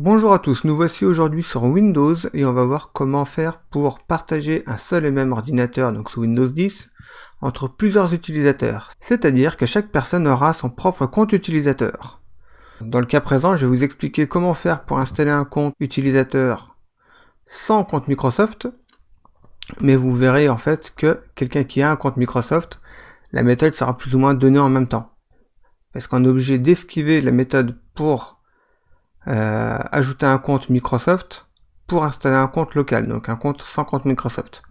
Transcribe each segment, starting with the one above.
Bonjour à tous, nous voici aujourd'hui sur Windows et on va voir comment faire pour partager un seul et même ordinateur, donc sous Windows 10, entre plusieurs utilisateurs. C'est-à-dire que chaque personne aura son propre compte utilisateur. Dans le cas présent, je vais vous expliquer comment faire pour installer un compte utilisateur sans compte Microsoft, mais vous verrez en fait que quelqu'un qui a un compte Microsoft, la méthode sera plus ou moins donnée en même temps. Parce qu'on est obligé d'esquiver la méthode pour ajouter un compte Microsoft pour installer un compte local, donc un compte sans compte Microsoft.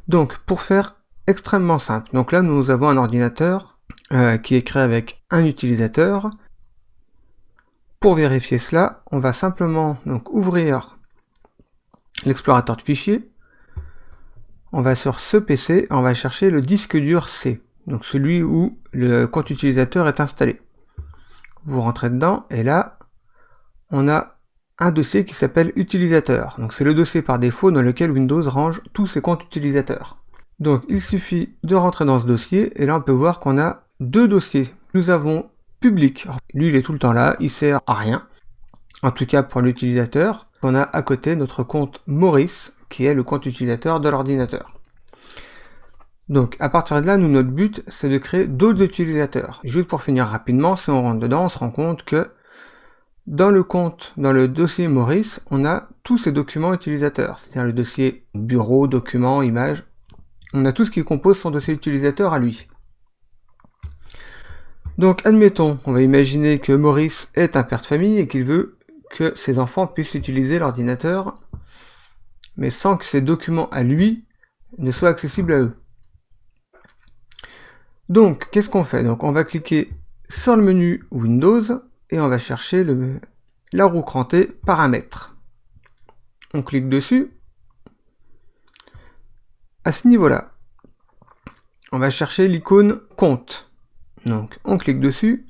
Donc pour faire extrêmement simple, donc là nous avons un ordinateur qui est créé avec un utilisateur. Pour vérifier cela, on va simplement donc ouvrir l'explorateur de fichiers, on va sur ce PC, on va chercher le disque dur C, donc celui où le compte utilisateur est installé. Vous rentrez dedans et là on a un dossier qui s'appelle utilisateur. Donc c'est le dossier par défaut dans lequel Windows range tous ses comptes utilisateurs. Donc il suffit de rentrer dans ce dossier et là on peut voir qu'on a deux dossiers. Nous avons public. Lui il est tout le temps là, il sert à rien. En tout cas pour l'utilisateur. On a à côté notre compte Maurice qui est le compte utilisateur de l'ordinateur. Donc à partir de là, notre but c'est de créer d'autres utilisateurs. Juste pour finir rapidement, si on rentre dedans, on se rend compte que dans le dossier Maurice, on a tous ces documents utilisateurs, c'est-à-dire le dossier bureau, documents, images. On a tout ce qui compose son dossier utilisateur à lui. Donc admettons, on va imaginer que Maurice est un père de famille et qu'il veut que ses enfants puissent utiliser l'ordinateur, mais sans que ces documents à lui ne soient accessibles à eux. Donc qu'est-ce qu'on fait? Donc on va cliquer sur le menu Windows, et on va chercher la roue crantée paramètres. On clique dessus. À ce niveau-là, on va chercher l'icône compte. Donc on clique dessus.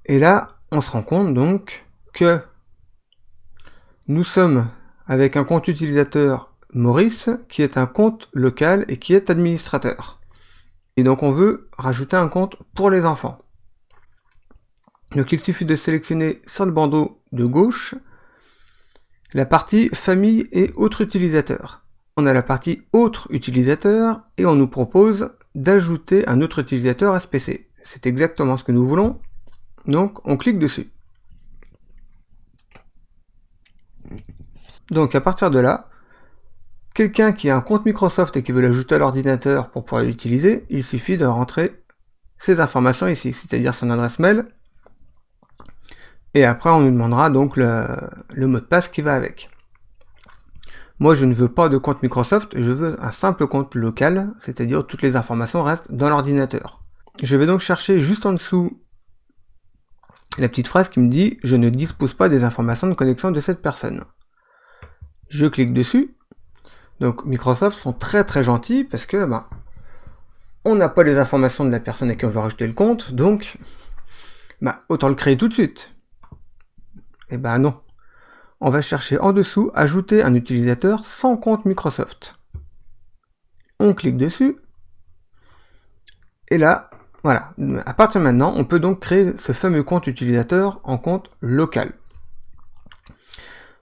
Et là, on se rend compte donc que nous sommes avec un compte utilisateur Maurice qui est un compte local et qui est administrateur. Et donc on veut rajouter un compte pour les enfants. Donc il suffit de sélectionner sur le bandeau de gauche la partie famille et autres utilisateurs. On a la partie autres utilisateurs et on nous propose d'ajouter un autre utilisateur à ce PC. C'est exactement ce que nous voulons. Donc on clique dessus. Donc à partir de là, quelqu'un qui a un compte Microsoft et qui veut l'ajouter à l'ordinateur pour pouvoir l'utiliser, il suffit de rentrer ses informations ici, c'est-à-dire son adresse mail. Et après, on nous demandera donc le mot de passe qui va avec. Moi, je ne veux pas de compte Microsoft, je veux un simple compte local, c'est-à-dire toutes les informations restent dans l'ordinateur. Je vais donc chercher juste en dessous la petite phrase qui me dit « Je ne dispose pas des informations de connexion de cette personne ». Je clique dessus. Donc, Microsoft sont très très gentils parce que on n'a pas les informations de la personne à qui on veut rajouter le compte, donc autant le créer tout de suite. Eh ben non. On va chercher en dessous, ajouter un utilisateur sans compte Microsoft. On clique dessus. Et là, voilà. À partir de maintenant, on peut donc créer ce fameux compte utilisateur en compte local.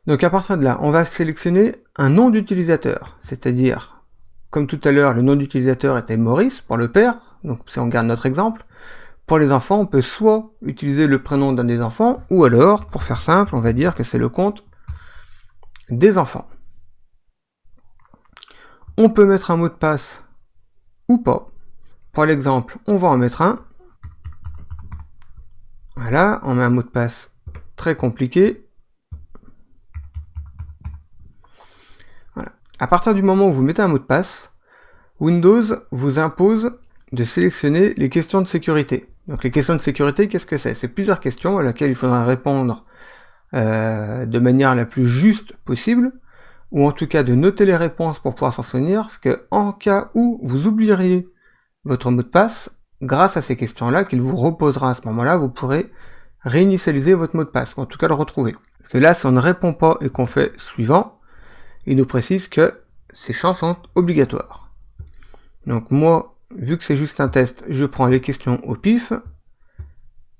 Donc à partir de là, on va sélectionner un nom d'utilisateur. C'est-à-dire, comme tout à l'heure, le nom d'utilisateur était Maurice pour le père. Donc si on garde notre exemple. Pour les enfants, on peut soit utiliser le prénom d'un des enfants, ou alors, pour faire simple, on va dire que c'est le compte des enfants. On peut mettre un mot de passe ou pas. Pour l'exemple, on va en mettre un. Voilà, on met un mot de passe très compliqué. Voilà. À partir du moment où vous mettez un mot de passe, Windows vous impose de sélectionner les questions de sécurité. Donc les questions de sécurité, qu'est-ce que c'est? C'est plusieurs questions à laquelle il faudra répondre de manière la plus juste possible, ou en tout cas de noter les réponses pour pouvoir s'en souvenir, parce que en cas où vous oublieriez votre mot de passe, grâce à ces questions-là, qu'il vous reposera à ce moment-là, vous pourrez réinitialiser votre mot de passe, ou en tout cas le retrouver. Parce que là, si on ne répond pas et qu'on fait suivant, il nous précise que ces champs sont obligatoires. Donc moi, vu que c'est juste un test, je prends les questions au pif.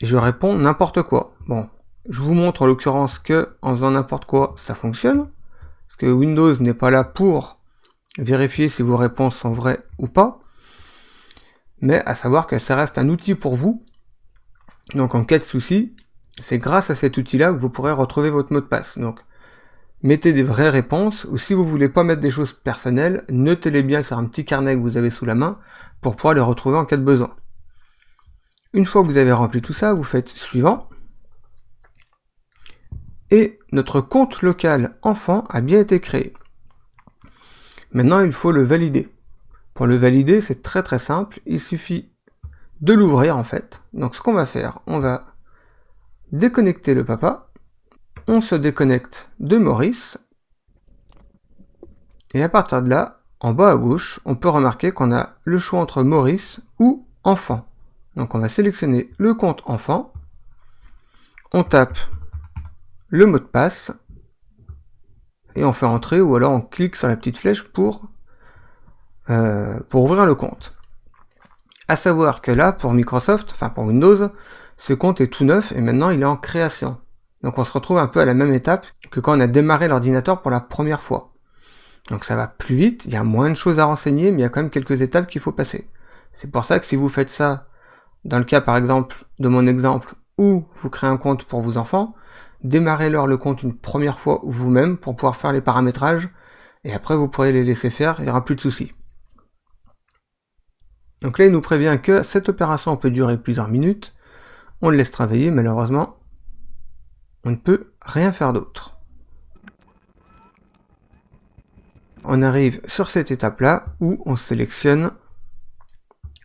et je réponds n'importe quoi. Bon, je vous montre en l'occurrence que en faisant n'importe quoi, ça fonctionne, parce que Windows n'est pas là pour vérifier si vos réponses sont vraies ou pas, mais à savoir que ça reste un outil pour vous. Donc en cas de souci, c'est grâce à cet outil-là que vous pourrez retrouver votre mot de passe. Donc mettez des vraies réponses, ou si vous voulez pas mettre des choses personnelles, notez-les bien sur un petit carnet que vous avez sous la main pour pouvoir les retrouver en cas de besoin. Une fois que vous avez rempli tout ça, vous faites suivant. Et notre compte local enfant a bien été créé. Maintenant, il faut le valider. Pour le valider, c'est très simple. Il suffit de l'ouvrir en fait. Donc ce qu'on va faire, on va déconnecter le papa. On se déconnecte de Maurice. Et à partir de là, en bas à gauche, on peut remarquer qu'on a le choix entre Maurice ou enfant. Donc on va sélectionner le compte enfant. On tape le mot de passe. Et on fait entrer, ou alors on clique sur la petite flèche pour ouvrir le compte. À savoir que là, pour Microsoft, enfin pour Windows, ce compte est tout neuf et maintenant il est en création. Donc on se retrouve un peu à la même étape que quand on a démarré l'ordinateur pour la première fois. Donc ça va plus vite, il y a moins de choses à renseigner, mais il y a quand même quelques étapes qu'il faut passer. C'est pour ça que si vous faites ça, dans le cas par exemple de mon exemple, où vous créez un compte pour vos enfants, démarrez-leur le compte une première fois vous-même pour pouvoir faire les paramétrages, et après vous pourrez les laisser faire, il n'y aura plus de soucis. Donc là il nous prévient que cette opération peut durer plusieurs minutes, on le laisse travailler, malheureusement on ne peut rien faire d'autre. On arrive sur cette étape là où on sélectionne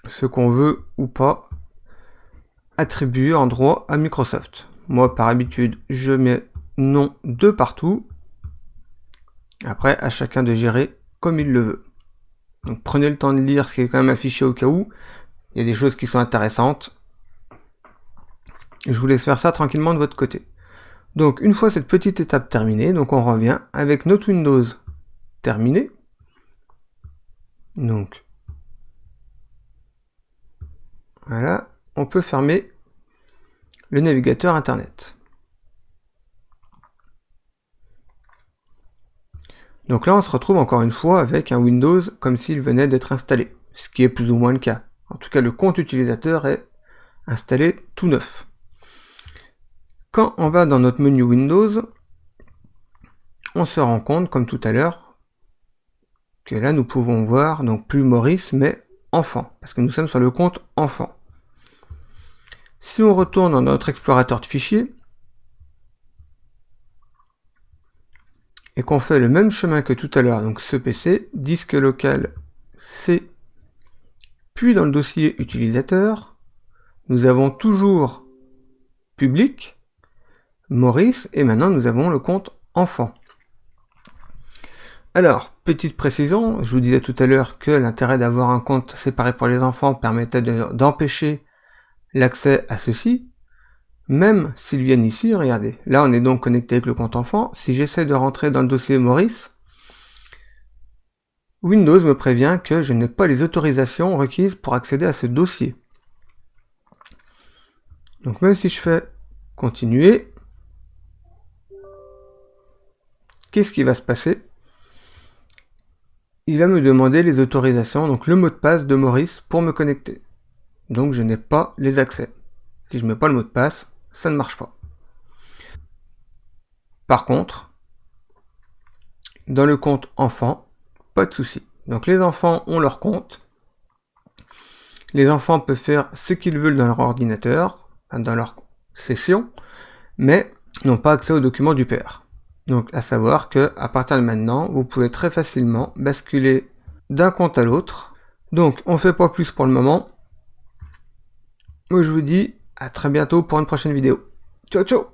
ce qu'on veut ou pas attribuer en droit à Microsoft. Moi par habitude je mets non de partout, après à chacun de gérer comme il le veut. Donc prenez le temps de lire ce qui est quand même affiché au cas où, il y a des choses qui sont intéressantes. Je vous laisse faire ça tranquillement de votre côté. Donc une fois cette petite étape terminée, donc on revient avec notre Windows terminé. Donc voilà, on peut fermer le navigateur internet. Donc là on se retrouve encore une fois avec un Windows comme s'il venait d'être installé, ce qui est plus ou moins le cas. En tout cas le compte utilisateur est installé tout neuf. Quand on va dans notre menu Windows, on se rend compte, comme tout à l'heure, que là nous pouvons voir, donc plus Maurice, mais enfant, parce que nous sommes sur le compte enfant. Si on retourne dans notre explorateur de fichiers, et qu'on fait le même chemin que tout à l'heure, donc ce PC, disque local C, puis dans le dossier utilisateur, nous avons toujours public, Maurice, et maintenant nous avons le compte enfant. Alors, petite précision, je vous disais tout à l'heure que l'intérêt d'avoir un compte séparé pour les enfants permettait d'empêcher l'accès à ceux-ci, même s'ils viennent ici, regardez, là on est donc connecté avec le compte enfant, si j'essaie de rentrer dans le dossier Maurice, Windows me prévient que je n'ai pas les autorisations requises pour accéder à ce dossier. Donc même si je fais continuer, qu'est-ce qui va se passer? Il va me demander les autorisations, donc le mot de passe de Maurice pour me connecter. Donc je n'ai pas les accès. Si je ne mets pas le mot de passe, ça ne marche pas. Par contre, dans le compte enfant, pas de souci. Donc les enfants ont leur compte. Les enfants peuvent faire ce qu'ils veulent dans leur ordinateur, dans leur session, mais n'ont pas accès aux documents du père. Donc à savoir que à partir de maintenant, vous pouvez très facilement basculer d'un compte à l'autre. Donc on fait pas plus pour le moment. Moi je vous dis à très bientôt pour une prochaine vidéo. Ciao ciao.